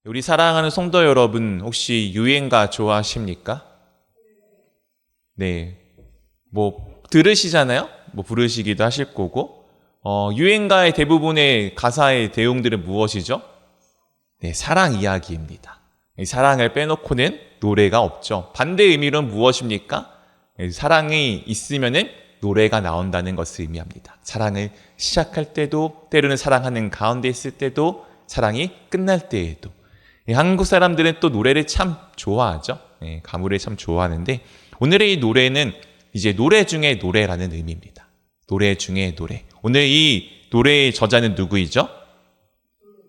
우리 사랑하는 성도 여러분, 혹시 유행가 좋아하십니까? 네. 들으시잖아요? 부르시기도 하실 거고. 유행가의 대부분의 가사의 내용들은 무엇이죠? 네, 사랑 이야기입니다. 이 사랑을 빼놓고는 노래가 없죠. 반대 의미로는 무엇입니까? 사랑이 있으면은 노래가 나온다는 것을 의미합니다. 사랑을 시작할 때도, 때로는 사랑하는 가운데 있을 때도, 사랑이 끝날 때에도. 한국 사람들은 또 노래를 참 좋아하죠. 가물을 참 좋아하는데, 오늘의 이 노래는 이제 노래 중에 노래라는 의미입니다. 노래 중에 노래. 오늘 이 노래의 저자는 누구이죠?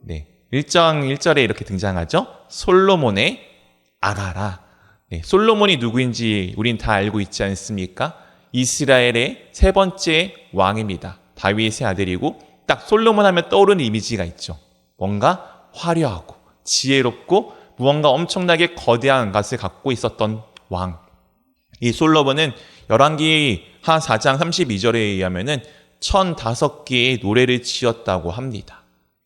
네, 1장 1절에 이렇게 등장하죠. 솔로몬의 아가라. 네, 솔로몬이 누구인지 우린 다 알고 있지 않습니까? 이스라엘의 세 번째 왕입니다. 다윗의 아들이고, 딱 솔로몬 하면 떠오르는 이미지가 있죠. 뭔가 화려하고 지혜롭고 무언가 엄청나게 거대한 것을 갖고 있었던 왕. 이 솔로몬은 열왕기 하 4장 32절에 의하면은 1005개의 노래를 지었다고 합니다.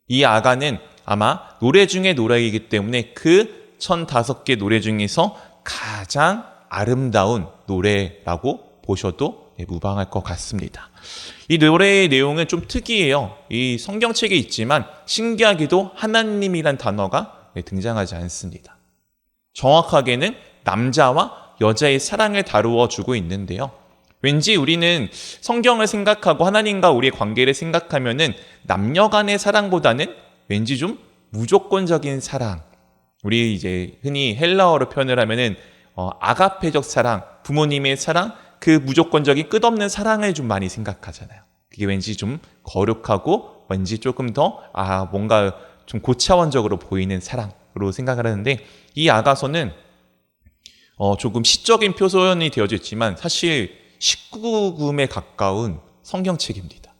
이 아가는 아마 노래 중에 노래이기 때문에 그 1005개 노래 중에서 가장 아름다운 노래라고 보셔도 무방할 것 같습니다. 이 노래의 내용은 좀 특이해요. 이 성경책에 있지만 신기하게도 하나님이란 단어가 등장하지 않습니다. 정확하게는 남자와 여자의 사랑을 다루어 주고 있는데요. 왠지 우리는 성경을 생각하고 하나님과 우리의 관계를 생각하면은 남녀 간의 사랑보다는 왠지 좀 무조건적인 사랑. 우리 이제 흔히 헬라어로 표현을 하면은 아가페적 사랑, 부모님의 사랑, 그 무조건적인 끝없는 사랑을 좀 많이 생각하잖아요. 그게 왠지 좀 거룩하고 왠지 조금 더 뭔가 좀 고차원적으로 보이는 사랑으로 생각을 하는데, 이 아가서는 조금 시적인 표현이 되어져 있지만 사실 19금에 가까운 성경책입니다.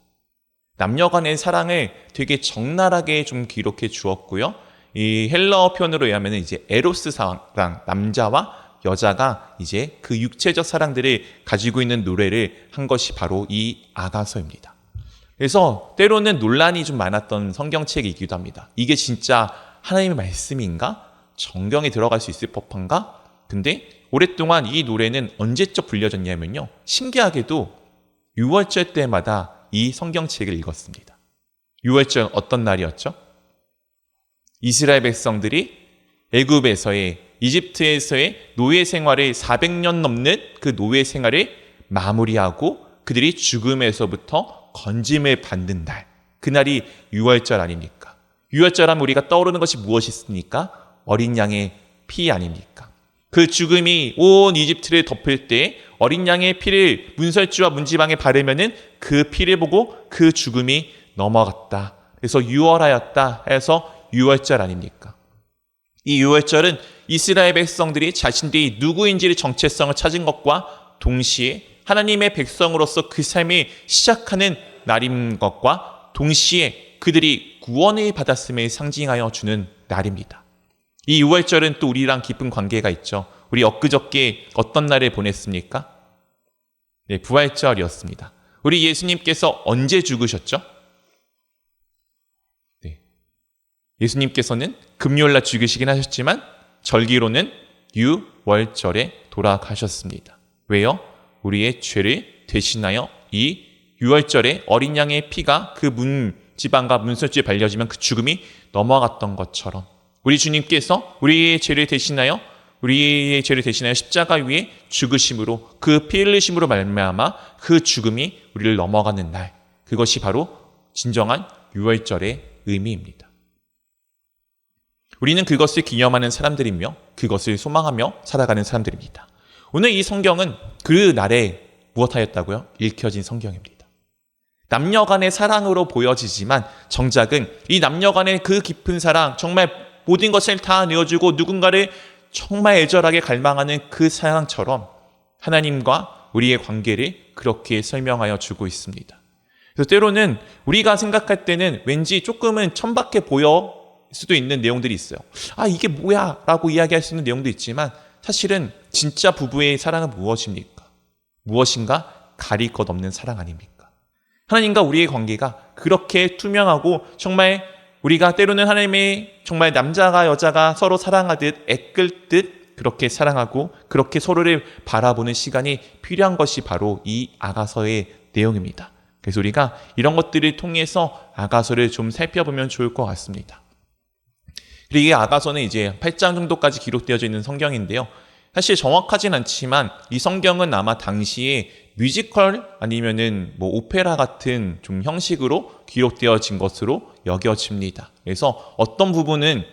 남녀 간의 사랑을 되게 적나라하게 좀 기록해 주었고요. 이 헬라어 표현으로 의하면 이제 에로스 사랑, 남자와 여자가 이제 그 육체적 사랑들을 가지고 있는 노래를 한 것이 바로 이 아가서입니다. 그래서 때로는 논란이 좀 많았던 성경책이기도 합니다. 이게 진짜 하나님의 말씀인가? 정경에 들어갈 수 있을 법한가? 근데 오랫동안 이 노래는 언제적 불려졌냐면요, 신기하게도 6월절 때마다 이 성경책을 읽었습니다. 6월절 어떤 날이었죠? 이스라엘 백성들이 애굽에서의, 이집트에서의 노예 생활을 400년 넘는 그 노예 생활을 마무리하고 그들이 죽음에서부터 건짐을 받는 날, 그날이 6월절 아닙니까? 6월절 하면 우리가 떠오르는 것이 무엇이 있습니까? 어린 양의 피 아닙니까? 그 죽음이 온 이집트를 덮을 때 어린 양의 피를 문설주와 문지방에 바르면은 그 피를 보고 그 죽음이 넘어갔다. 그래서 유월하였다 해서 6월절 아닙니까? 이 6월절은 이스라엘 백성들이 자신들이 누구인지의 정체성을 찾은 것과 동시에 하나님의 백성으로서 그 삶을 시작하는 날인 것과 동시에 그들이 구원을 받았음을 상징하여 주는 날입니다. 이 6월절은 또 우리랑 깊은 관계가 있죠. 우리 엊그저께 어떤 날을 보냈습니까? 네, 부활절이었습니다. 우리 예수님께서 언제 죽으셨죠? 네, 예수님께서는 금요일날 죽으시긴 하셨지만 절기로는 6월절에 돌아가셨습니다. 왜요? 우리의 죄를 대신하여 이 6월절에 어린 양의 피가 그 문지방과 문설주에 발려지면 그 죽음이 넘어갔던 것처럼 우리 주님께서 우리의 죄를 대신하여 십자가 위에 죽으심으로, 그 피 흘리심으로 말미암아 그 죽음이 우리를 넘어가는 날, 그것이 바로 진정한 6월절의 의미입니다. 우리는 그것을 기념하는 사람들이며 그것을 소망하며 살아가는 사람들입니다. 오늘 이 성경은 그 날에 무엇하였다고요? 읽혀진 성경입니다. 남녀 간의 사랑으로 보여지지만 정작은 이 남녀 간의 그 깊은 사랑, 정말 모든 것을 다 내어주고 누군가를 정말 애절하게 갈망하는 그 사랑처럼 하나님과 우리의 관계를 그렇게 설명하여 주고 있습니다. 그래서 때로는 우리가 생각할 때는 왠지 조금은 천박해 보여 수도 있는 내용들이 있어요. 이게 뭐야? 라고 이야기할 수 있는 내용도 있지만 사실은 진짜 부부의 사랑은 무엇입니까? 무엇인가 가릴 것 없는 사랑 아닙니까? 하나님과 우리의 관계가 그렇게 투명하고 정말 우리가 때로는 하나님의 정말 남자가 여자가 서로 사랑하듯 애끌듯 그렇게 사랑하고 그렇게 서로를 바라보는 시간이 필요한 것이 바로 이 아가서의 내용입니다. 그래서 우리가 이런 것들을 통해서 아가서를 좀 살펴보면 좋을 것 같습니다. 그리고 이 아가서는 이제 8장 정도까지 기록되어져 있는 성경인데요. 사실 정확하진 않지만 이 성경은 아마 당시에 뮤지컬 아니면은 뭐 오페라 같은 좀 형식으로 기록되어진 것으로 여겨집니다. 그래서 어떤 부분은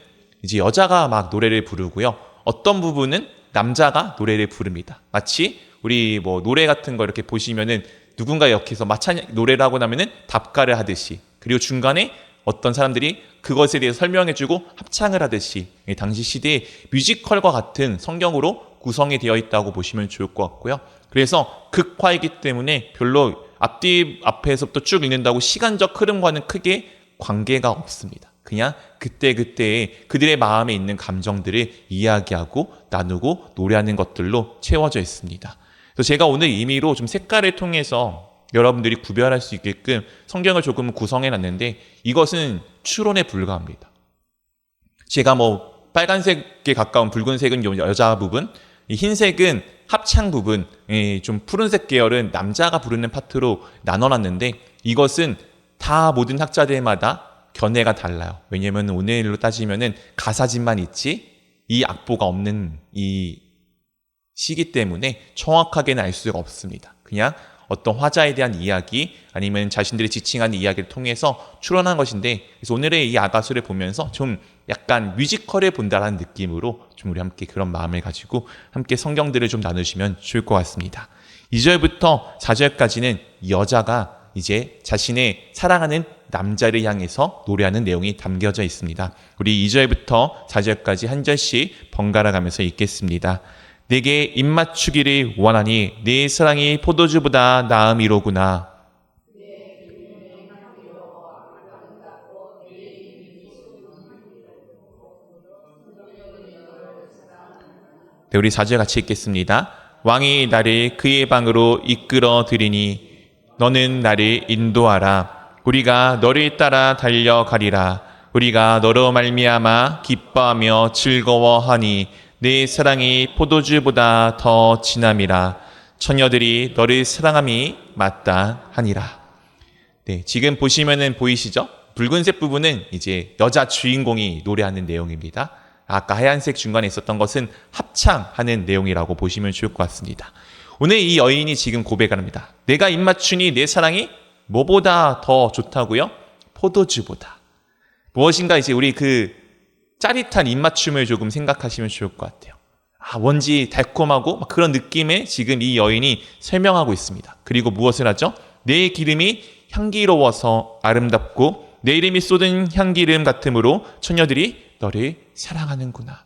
이제 여자가 막 노래를 부르고요. 어떤 부분은 남자가 노래를 부릅니다. 마치 우리 뭐 노래 같은 거 이렇게 보시면은 누군가 옆에서 노래를 하고 나면은 답가를 하듯이, 그리고 중간에 어떤 사람들이 그것에 대해서 설명해주고 합창을 하듯이 당시 시대의 뮤지컬과 같은 성경으로 구성이 되어 있다고 보시면 좋을 것 같고요. 그래서 극화이기 때문에 별로 앞에서부터 쭉 읽는다고 시간적 흐름과는 크게 관계가 없습니다. 그냥 그때그때의 그들의 마음에 있는 감정들을 이야기하고 나누고 노래하는 것들로 채워져 있습니다. 그래서 제가 오늘 임의로 좀 색깔을 통해서 여러분들이 구별할 수 있게끔 성경을 조금 구성해 놨는데 이것은 추론에 불과합니다. 제가 뭐 빨간색에 가까운 붉은색은 여자 부분, 이 흰색은 합창 부분, 좀 푸른색 계열은 남자가 부르는 파트로 나눠놨는데 이것은 다 모든 학자들마다 견해가 달라요. 왜냐하면 오늘로 따지면은 가사집만 있지 이 악보가 없는 이 시기 때문에 정확하게는 알 수가 없습니다. 그냥 어떤 화자에 대한 이야기 아니면 자신들이 지칭하는 이야기를 통해서 추론한 것인데, 그래서 오늘의 이 아가서를 보면서 좀 약간 뮤지컬을 본다라는 느낌으로 좀 우리 함께 그런 마음을 가지고 함께 성경들을 좀 나누시면 좋을 것 같습니다. 2절부터 4절까지는 여자가 이제 자신의 사랑하는 남자를 향해서 노래하는 내용이 담겨져 있습니다. 우리 2절부터 4절까지 한 절씩 번갈아 가면서 읽겠습니다. 내게 입맞추기를 원하니 내 사랑이 포도주보다 나음이로구나. 네, 우리 4절 같이 읽겠습니다. 왕이 나를 그의 방으로 이끌어 들이니 너는 나를 인도하라. 우리가 너를 따라 달려가리라. 우리가 너로 말미암아 기뻐하며 즐거워하니 내 사랑이 포도주보다 더 진함이라. 처녀들이 너를 사랑함이 마땅하니라. 네, 지금 보시면은 보이시죠? 붉은색 부분은 이제 여자 주인공이 노래하는 내용입니다. 아까 하얀색 중간에 있었던 것은 합창하는 내용이라고 보시면 좋을 것 같습니다. 오늘 이 여인이 지금 고백을 합니다. 내가 입맞추니 내 사랑이 뭐보다 더 좋다고요? 포도주보다. 무엇인가 이제 우리 그 짜릿한 입맞춤을 조금 생각하시면 좋을 것 같아요. 뭔지 달콤하고 그런 느낌에 지금 이 여인이 설명하고 있습니다. 그리고 무엇을 하죠? 내 기름이 향기로워서 아름답고 내 이름이 쏟은 향기름 같으므로 처녀들이 너를 사랑하는구나.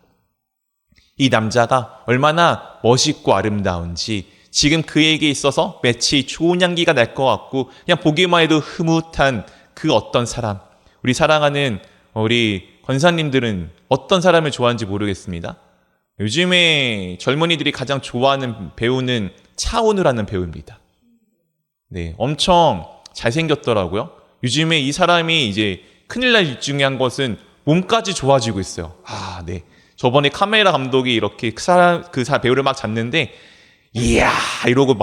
이 남자가 얼마나 멋있고 아름다운지 지금 그에게 있어서 마치 좋은 향기가 날 것 같고 그냥 보기만 해도 흐뭇한 그 어떤 사람. 우리 사랑하는 우리 권사님들은 어떤 사람을 좋아하는지 모르겠습니다. 요즘에 젊은이들이 가장 좋아하는 배우는 차은우라는 배우입니다. 네, 엄청 잘생겼더라고요. 요즘에 이 사람이 이제 큰일 날 중요한 것은 몸까지 좋아지고 있어요. 네. 저번에 카메라 감독이 이렇게 그 배우를 막 잡는데, 이야! 이러고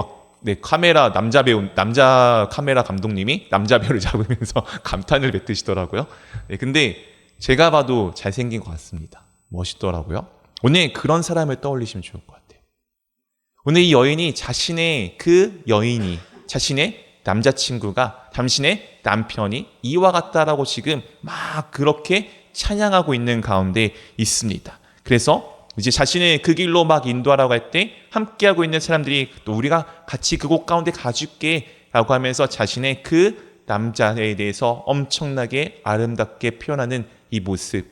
남자 카메라 감독님이 남자 배우를 잡으면서 감탄을 뱉으시더라고요. 네, 근데 제가 봐도 잘생긴 것 같습니다. 멋있더라고요. 오늘 그런 사람을 떠올리시면 좋을 것 같아요. 오늘 이 여인이 자신의 남자친구가, 당신의 남편이 이와 같다라고 지금 막 그렇게 찬양하고 있는 가운데 있습니다. 그래서 이제 자신의 그 길로 막 인도하라고 할 때 함께하고 있는 사람들이 또 우리가 같이 그곳 가운데 가줄게 라고 하면서 자신의 그 남자에 대해서 엄청나게 아름답게 표현하는 이 모습.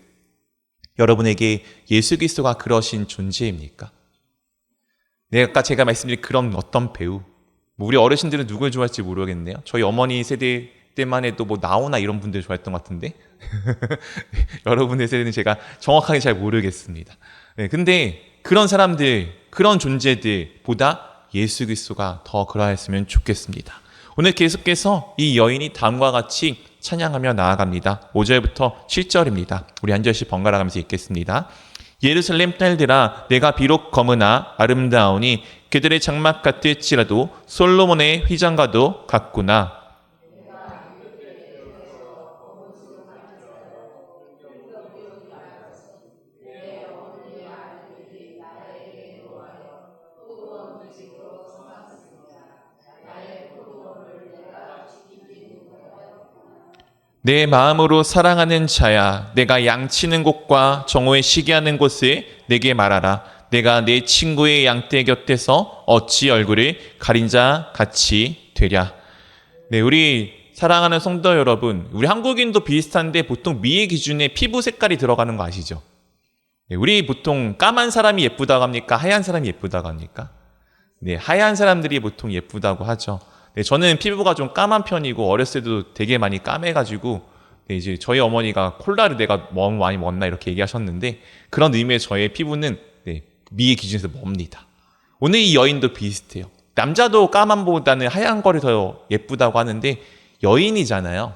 여러분에게 예수 그리스도가 그러신 존재입니까? 아까 제가 말씀드린 그런 어떤 배우, 우리 어르신들은 누굴 좋아할지 모르겠네요. 저희 어머니 세대 때만 해도 나오나 이런 분들 좋아했던 것 같은데 여러분의 세대는 제가 정확하게 잘 모르겠습니다. 네, 근데 그런 사람들, 그런 존재들보다 예수 그리스도가 더 그러했으면 좋겠습니다. 오늘 계속해서 이 여인이 다음과 같이 찬양하며 나아갑니다. 5절부터 7절입니다. 우리 한 절씩 번갈아 가면서 읽겠습니다. 예루살렘 딸들아 내가 비록 검으나 아름다우니 그들의 장막 같을지라도 솔로몬의 휘장과도 같구나. 내 마음으로 사랑하는 자야 내가 양치는 곳과 정오에 쉬게 하는 곳을 내게 말하라. 내가 내 친구의 양떼 곁에서 어찌 얼굴을 가린 자 같이 되랴. 네, 우리 사랑하는 성도 여러분, 우리 한국인도 비슷한데 보통 미의 기준에 피부 색깔이 들어가는 거 아시죠? 네, 우리 보통 까만 사람이 예쁘다고 합니까? 하얀 사람이 예쁘다고 합니까? 네, 하얀 사람들이 보통 예쁘다고 하죠. 네, 저는 피부가 좀 까만 편이고 어렸을 때도 되게 많이 까매가지고 네, 이제 저희 어머니가 콜라를 내가 너무 많이 먹나 이렇게 얘기하셨는데 그런 의미의 저의 피부는 네, 미의 기준에서 멉니다. 오늘 이 여인도 비슷해요. 남자도 까만보다는 하얀 거를 더 예쁘다고 하는데 여인이잖아요.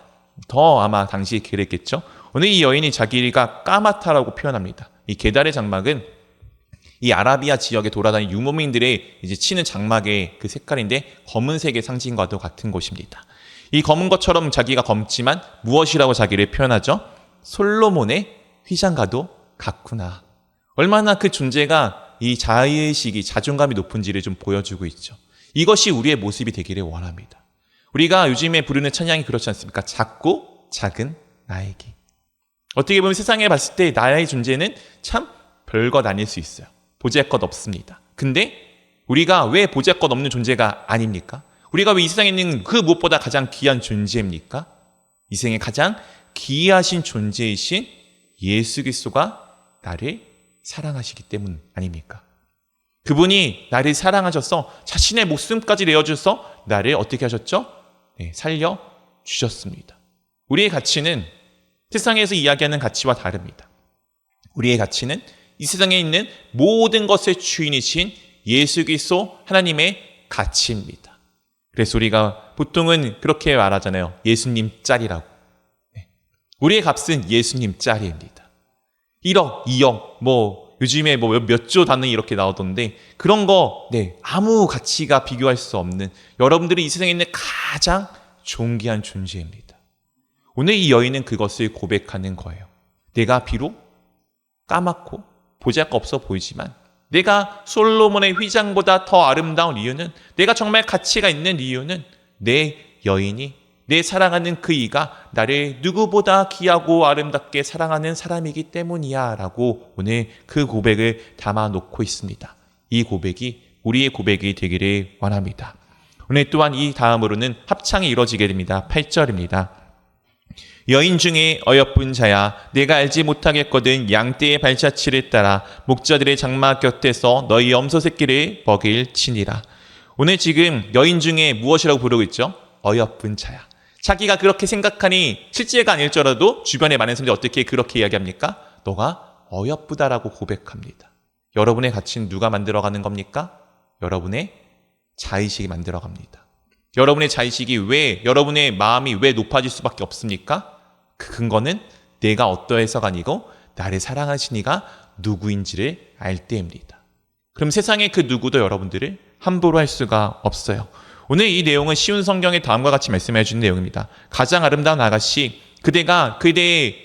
더 아마 당시에 그랬겠죠. 오늘 이 여인이 자기가 까맣다라고 표현합니다. 이 게달의 장막은 이 아라비아 지역에 돌아다니는 유목민들의 이제 치는 장막의 그 색깔인데 검은색의 상징과도 같은 곳입니다. 이 검은 것처럼 자기가 검지만 무엇이라고 자기를 표현하죠? 솔로몬의 휘장과도 같구나. 얼마나 그 존재가 이 자의식이 자존감이 높은지를 좀 보여주고 있죠. 이것이 우리의 모습이 되기를 원합니다. 우리가 요즘에 부르는 찬양이 그렇지 않습니까? 작고 작은 나에게. 어떻게 보면 세상에 봤을 때 나의 존재는 참 별것 아닐 수 있어요. 보잘것 없습니다. 근데 우리가 왜 보잘것 없는 존재가 아닙니까? 우리가 왜 이 세상에 있는 그 무엇보다 가장 귀한 존재입니까? 이 세상에 가장 귀하신 존재이신 예수 그리스도가 나를 사랑하시기 때문 아닙니까? 그분이 나를 사랑하셔서 자신의 목숨까지 내어주셔서 나를 어떻게 하셨죠? 네, 살려주셨습니다. 우리의 가치는 세상에서 이야기하는 가치와 다릅니다. 우리의 가치는 이 세상에 있는 모든 것의 주인이신 예수 그리스도 하나님의 가치입니다. 그래서 우리가 보통은 그렇게 말하잖아요. 예수님 짤이라고. 네. 우리의 값은 예수님 짤입니다. 1억, 2억, 요즘에 몇 조 단위 이렇게 나오던데 그런 거, 네, 아무 가치가 비교할 수 없는 여러분들이 이 세상에 있는 가장 존귀한 존재입니다. 오늘 이 여인은 그것을 고백하는 거예요. 내가 비록 까맣고 보잘것없어 보이지만 내가 솔로몬의 휘장보다 더 아름다운 이유는 내가 정말 가치가 있는 이유는 내 여인이 내 사랑하는 그 이가 나를 누구보다 귀하고 아름답게 사랑하는 사람이기 때문이야 라고 오늘 그 고백을 담아놓고 있습니다. 이 고백이 우리의 고백이 되기를 원합니다. 오늘 또한 이 다음으로는 합창이 이루어지게 됩니다. 8절입니다. 여인 중에 어여쁜 자야 내가 알지 못하겠거든 양떼의 발자취를 따라 목자들의 장막 곁에서 너희 염소 새끼를 먹일 치니라. 오늘 지금 여인 중에 무엇이라고 부르고 있죠? 어여쁜 자야. 자기가 그렇게 생각하니 실제가 아닐지라도 주변에 많은 사람들이 어떻게 그렇게 이야기합니까? 너가 어여쁘다라고 고백합니다. 여러분의 가치는 누가 만들어가는 겁니까? 여러분의 자의식이 만들어갑니다. 여러분의 자의식이 왜, 여러분의 마음이 왜 높아질 수밖에 없습니까? 그 근거는 내가 어떠해서가 아니고 나를 사랑하신 이가 누구인지를 알 때입니다. 그럼 세상의 그 누구도 여러분들을 함부로 할 수가 없어요. 오늘 이 내용은 쉬운 성경의 다음과 같이 말씀해 주는 내용입니다. 가장 아름다운 아가씨, 그대의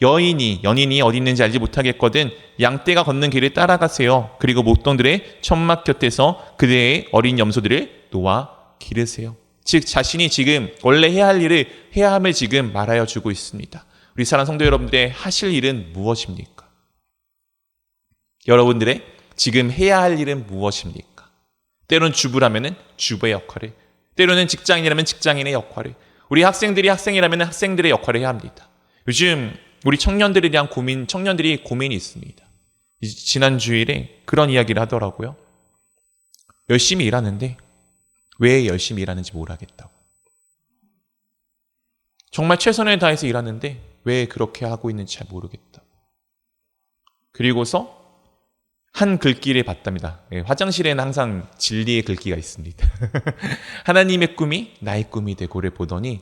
연인이 어디 있는지 알지 못하겠거든 양떼가 걷는 길을 따라가세요. 그리고 목동들의 천막 곁에서 그대의 어린 염소들을 놓아 기르세요. 즉 자신이 지금 원래 해야 할 일을 해야 함을 지금 말하여 주고 있습니다. 우리 사랑하는 성도 여러분들의 하실 일은 무엇입니까? 여러분들의 지금 해야 할 일은 무엇입니까? 때로는 주부라면 주부의 역할을, 때로는 직장인이라면 직장인의 역할을, 우리 학생들이 학생이라면 학생들의 역할을 해야 합니다. 요즘 우리 청년들에 대한 청년들이 고민이 있습니다. 지난 주일에 그런 이야기를 하더라고요. 열심히 일하는데 왜 열심히 일하는지 모르겠다고. 정말 최선을 다해서 일하는데 왜 그렇게 하고 있는지 잘 모르겠다고. 그리고서 한 글귀를 봤답니다. 화장실에는 항상 진리의 글귀가 있습니다. 하나님의 꿈이 나의 꿈이 되고를 보더니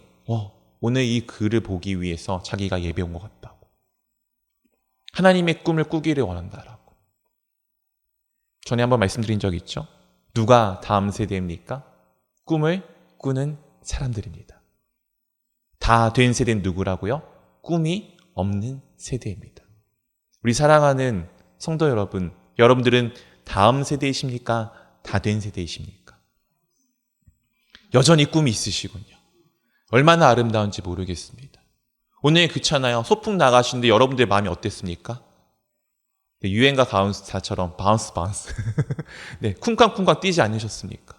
오늘 이 글을 보기 위해서 자기가 예배 온 것 같다고. 하나님의 꿈을 꾸기를 원한다라고. 전에 한번 말씀드린 적 있죠? 누가 다음 세대입니까? 꿈을 꾸는 사람들입니다. 다 된 세대는 누구라고요? 꿈이 없는 세대입니다. 우리 사랑하는 성도 여러분, 여러분들은 다음 세대이십니까? 다 된 세대이십니까? 여전히 꿈이 있으시군요. 얼마나 아름다운지 모르겠습니다. 오늘 그렇잖아요. 소풍 나가시는데 여러분들의 마음이 어땠습니까? 네, 유행가 가운스타처럼 바운스. 네, 쿵쾅쿵쾅 뛰지 않으셨습니까?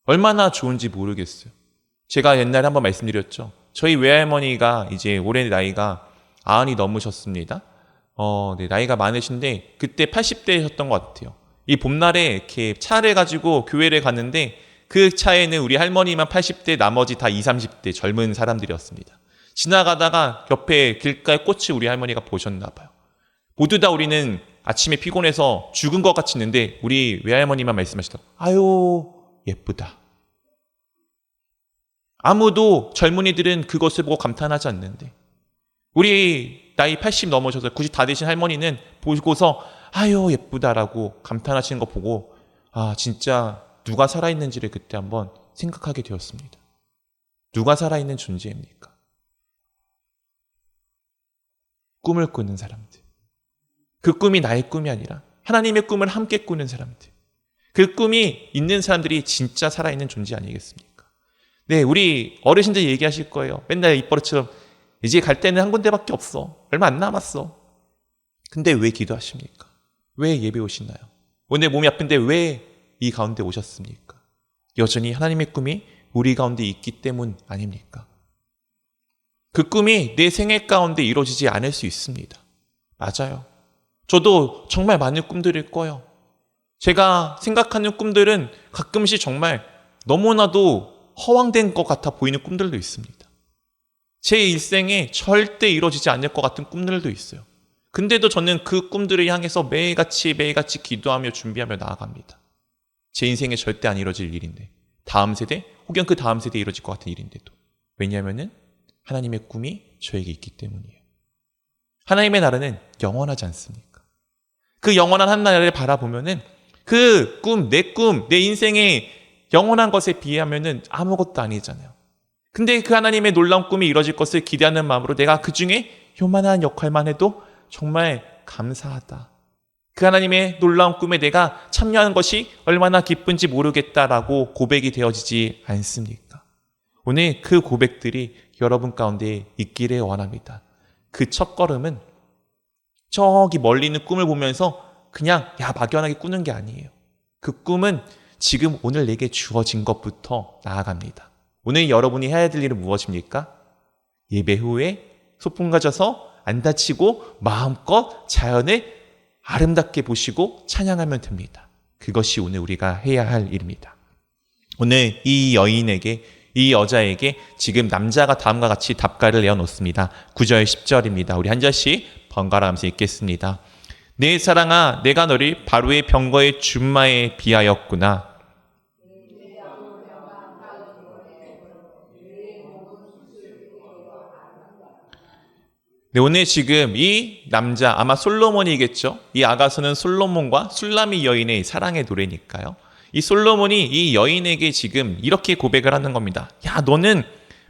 얼마나 좋은지 모르겠어요. 제가 옛날에 한번 말씀드렸죠. 저희 외할머니가 이제 올해 나이가 90이 넘으셨습니다. 네, 나이가 많으신데 그때 80대셨던 것 같아요. 이 봄날에 이렇게 차를 가지고 교회를 갔는데 그 차에는 우리 할머니만 80대, 나머지 다 20, 30대 젊은 사람들이었습니다. 지나가다가 옆에 길가에 꽃을 우리 할머니가 보셨나 봐요. 모두 다 우리는 아침에 피곤해서 죽은 것 같이 있는데 우리 외할머니만 말씀하시더라고요. 아유, 예쁘다. 아무도 젊은이들은 그것을 보고 감탄하지 않는데 우리 나이 80 넘으셔서 90 다 되신 할머니는 보고서 아유, 예쁘다라고 감탄하시는 거 보고 아, 진짜 누가 살아있는지를 그때 한번 생각하게 되었습니다. 누가 살아있는 존재입니까? 꿈을 꾸는 사람들. 그 꿈이 나의 꿈이 아니라 하나님의 꿈을 함께 꾸는 사람들. 그 꿈이 있는 사람들이 진짜 살아있는 존재 아니겠습니까? 네, 우리 어르신들 얘기하실 거예요. 맨날 입버릇처럼 이제 갈 때는 한 군데밖에 없어. 얼마 안 남았어. 근데 왜 기도하십니까? 왜 예배 오시나요? 오늘 몸이 아픈데 왜 이 가운데 오셨습니까? 여전히 하나님의 꿈이 우리 가운데 있기 때문 아닙니까? 그 꿈이 내 생애 가운데 이루어지지 않을 수 있습니다. 맞아요. 저도 정말 많은 꿈들을 꿔요. 제가 생각하는 꿈들은 가끔씩 정말 너무나도 허황된 것 같아 보이는 꿈들도 있습니다. 제 일생에 절대 이루어지지 않을 것 같은 꿈들도 있어요. 근데도 저는 그 꿈들을 향해서 매일같이 기도하며 준비하며 나아갑니다. 제 인생에 절대 안 이루어질 일인데, 다음 세대 혹은 그 다음 세대에 이루어질 것 같은 일인데도. 왜냐하면 하나님의 꿈이 저에게 있기 때문이에요. 하나님의 나라는 영원하지 않습니까? 그 영원한 한 나라를 바라보면은 그 꿈, 내 인생의 영원한 것에 비하면은 아무것도 아니잖아요. 근데 그 하나님의 놀라운 꿈이 이루어질 것을 기대하는 마음으로 내가 그 중에 요만한 역할만 해도 정말 감사하다. 그 하나님의 놀라운 꿈에 내가 참여하는 것이 얼마나 기쁜지 모르겠다라고 고백이 되어지지 않습니까? 오늘 그 고백들이 여러분 가운데 있기를 원합니다. 그 첫 걸음은 저기 멀리 있는 꿈을 보면서 그냥 막연하게 꾸는 게 아니에요. 그 꿈은 지금 오늘 내게 주어진 것부터 나아갑니다. 오늘 여러분이 해야 될 일은 무엇입니까? 예배 후에 소풍 가져서 안 다치고 마음껏 자연을 아름답게 보시고 찬양하면 됩니다. 그것이 오늘 우리가 해야 할 일입니다. 오늘 이 여인에게, 이 여자에게 지금 남자가 다음과 같이 답가를 내어놓습니다. 9절 10절입니다. 우리 한 절씩 번갈아 가면서 읽겠습니다. 내 사랑아, 내가 너를 바로의 병거의 준마에 비하였구나. 네, 오늘 지금 이 남자, 아마 솔로몬이겠죠? 이 아가서는 솔로몬과 술라미 여인의 사랑의 노래니까요. 이 솔로몬이 이 여인에게 지금 이렇게 고백을 하는 겁니다. 야, 너는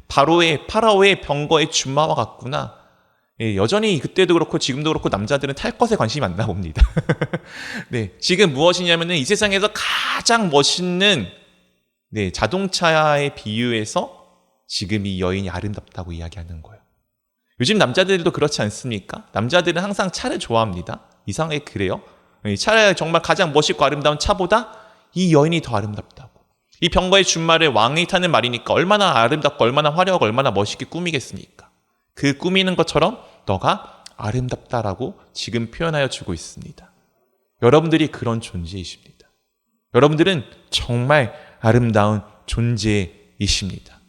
파라오의 병거의 준마와 같구나. 예, 여전히 그때도 그렇고 지금도 그렇고 남자들은 탈 것에 관심이 많나 봅니다. 네, 지금 무엇이냐면은 이 세상에서 가장 멋있는 자동차에 비유해서 지금 이 여인이 아름답다고 이야기하는 거예요. 요즘 남자들도 그렇지 않습니까? 남자들은 항상 차를 좋아합니다. 이상하게 그래요. 차를 정말 가장 멋있고 아름다운 차보다 이 여인이 더 아름답다고. 이 병거의 준마를 왕이 타는 말이니까 얼마나 아름답고 얼마나 화려하고 얼마나 멋있게 꾸미겠습니까? 그 꾸미는 것처럼 너가 아름답다라고 지금 표현하여 주고 있습니다. 여러분들이 그런 존재이십니다. 여러분들은 정말 아름다운 존재이십니다.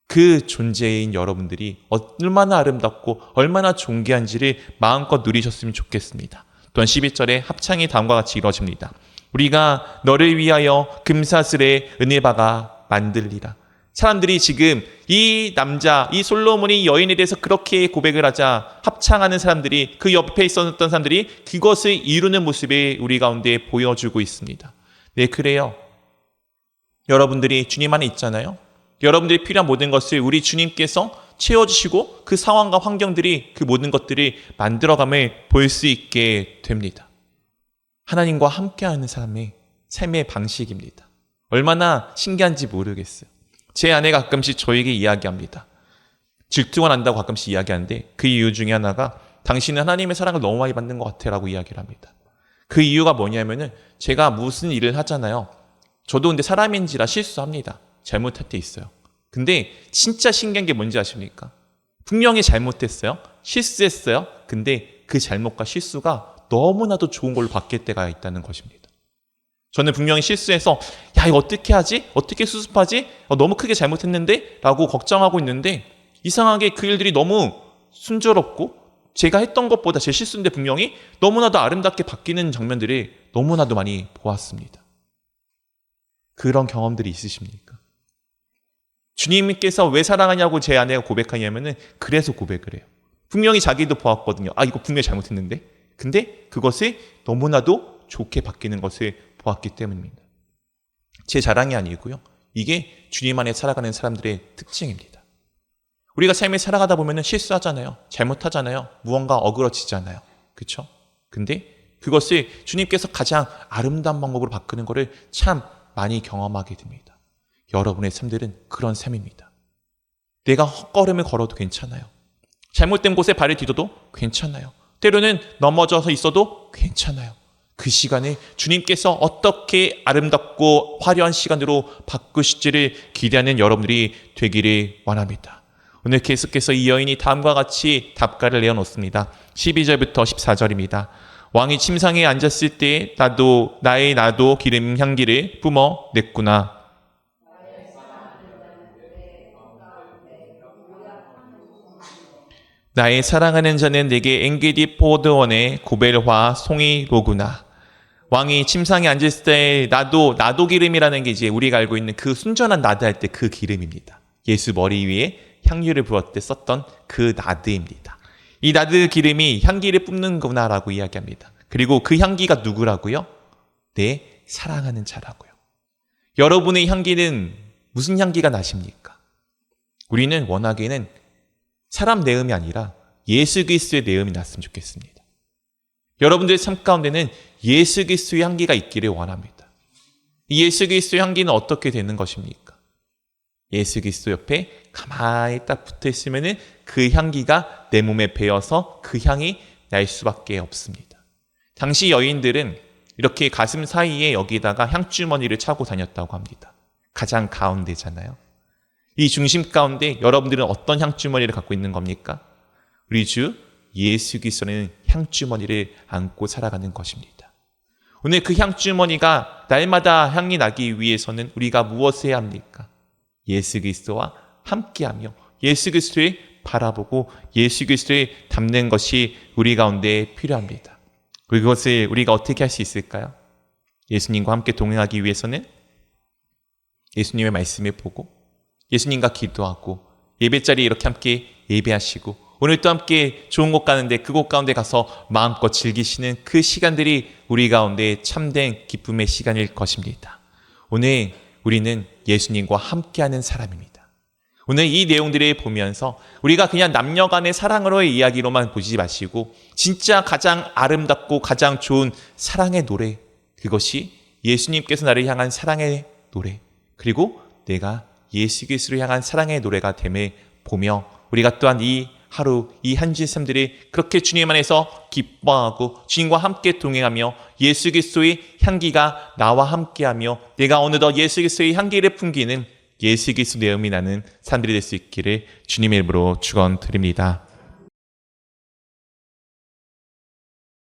그 존재인 여러분들이 얼마나 아름답고 얼마나 존귀한지를 마음껏 누리셨으면 좋겠습니다. 또한 11절에 합창이 다음과 같이 이루어집니다. 우리가 너를 위하여 금사슬에 은혜바가 만들리라. 사람들이 지금 이 남자, 이 솔로몬이 여인에 대해서 그렇게 고백을 하자 합창하는 사람들이, 그 옆에 있었던 사람들이 그것을 이루는 모습을 우리 가운데 보여주고 있습니다. 네, 그래요. 여러분들이 주님 안에 있잖아요. 여러분들이 필요한 모든 것을 우리 주님께서 채워주시고 그 상황과 환경들이 그 모든 것들이 만들어감을 볼 수 있게 됩니다. 하나님과 함께하는 사람의 삶의 방식입니다. 얼마나 신기한지 모르겠어요. 제 아내가 가끔씩 저에게 이야기합니다. 질투가 난다고 가끔씩 이야기하는데 그 이유 중에 하나가 당신은 하나님의 사랑을 너무 많이 받는 것 같아 라고 이야기를 합니다. 그 이유가 뭐냐면은 제가 무슨 일을 하잖아요. 저도 근데 사람인지라 실수합니다. 잘못할 때 있어요. 근데 진짜 신기한 게 뭔지 아십니까? 분명히 잘못했어요. 실수했어요. 근데 그 잘못과 실수가 너무나도 좋은 걸로 바뀔 때가 있다는 것입니다. 저는 분명히 실수해서 야 이거 어떻게 하지? 어떻게 수습하지? 너무 크게 잘못했는데? 라고 걱정하고 있는데 이상하게 그 일들이 너무 순조롭고 제가 했던 것보다 제 실수인데 분명히 너무나도 아름답게 바뀌는 장면들을 너무나도 많이 보았습니다. 그런 경험들이 있으십니까? 주님께서 왜 사랑하냐고 제 아내가 고백하냐면은 그래서 고백을 해요. 분명히 자기도 보았거든요. 아 이거 분명히 잘못했는데? 근데 그것이 너무나도 좋게 바뀌는 것을 보았기 때문입니다. 제 자랑이 아니고요. 이게 주님 안에 살아가는 사람들의 특징입니다. 우리가 삶에 살아가다 보면 실수하잖아요. 잘못하잖아요. 무언가 어그러지잖아요. 그렇죠? 근데 그것을 주님께서 가장 아름다운 방법으로 바꾸는 것을 참 많이 경험하게 됩니다. 여러분의 삶들은 그런 삶입니다. 내가 헛걸음을 걸어도 괜찮아요. 잘못된 곳에 발을 디뎌도 괜찮아요. 때로는 넘어져서 있어도 괜찮아요. 그 시간에 주님께서 어떻게 아름답고 화려한 시간으로 바꾸실지를 기대하는 여러분들이 되기를 원합니다. 오늘 계속해서 이 여인이 다음과 같이 답가를 내어놓습니다. 12절부터 14절입니다. 왕이 침상에 앉았을 때 나도 기름 향기를 뿜어 냈구나. 나의 사랑하는 자는 내게 엔게디 포도원의 고벨화 송이로구나. 왕이 침상에 앉았을 때 나도 기름이라는 게 이제 우리가 알고 있는 그 순전한 나드 할 때 그 기름입니다. 예수 머리 위에 향유를 부을 때 썼던 그 나드입니다. 이 나드 기름이 향기를 뿜는구나라고 이야기합니다. 그리고 그 향기가 누구라고요? 내 사랑하는 자라고요. 여러분의 향기는 무슨 향기가 나십니까? 우리는 원하기에는 사람 내음이 아니라 예수 그리스도의 내음이 났으면 좋겠습니다. 여러분들의 삶 가운데는 예수 그리스도의 향기가 있기를 원합니다. 이 예수 그리스도의 향기는 어떻게 되는 것입니까? 예수 그리스도 옆에 가만히 딱 붙어 있으면은 그 향기가 내 몸에 배어서 그 향이 날 수밖에 없습니다. 당시 여인들은 이렇게 가슴 사이에 여기다가 향주머니를 차고 다녔다고 합니다. 가장 가운데잖아요. 이 중심 가운데 여러분들은 어떤 향주머니를 갖고 있는 겁니까? 우리 주 예수 그리스도는 향주머니를 안고 살아가는 것입니다. 오늘 그 향주머니가 날마다 향이 나기 위해서는 우리가 무엇을 해야 합니까? 예수 그리스도와 함께하며 예수 그리스도를 바라보고 예수 그리스도를 담는 것이 우리 가운데 필요합니다. 그것을 우리가 어떻게 할 수 있을까요? 예수님과 함께 동행하기 위해서는 예수님의 말씀을 보고 예수님과 기도하고 예배자리에 이렇게 함께 예배하시고 오늘 또 함께 좋은 곳 가는데 그곳 가운데 가서 마음껏 즐기시는 그 시간들이 우리 가운데 참된 기쁨의 시간일 것입니다. 오늘 우리는 예수님과 함께하는 사람입니다. 오늘 이 내용들을 보면서 우리가 그냥 남녀 간의 사랑으로의 이야기로만 보지 마시고 진짜 가장 아름답고 가장 좋은 사랑의 노래, 그것이 예수님께서 나를 향한 사랑의 노래, 그리고 내가 예수 그리스도를 향한 사랑의 노래가 됨을 보며 우리가 또한 이 하루 이 한 주의 삶들이 그렇게 주님 안에서 기뻐하고 주님과 함께 동행하며 예수 그리스도의 향기가 나와 함께하며 내가 어느덧 예수 그리스도의 향기를 풍기는 예수 그리스도 내음이 나는 사람들이 될 수 있기를 주님의 이름으로 축원드립니다.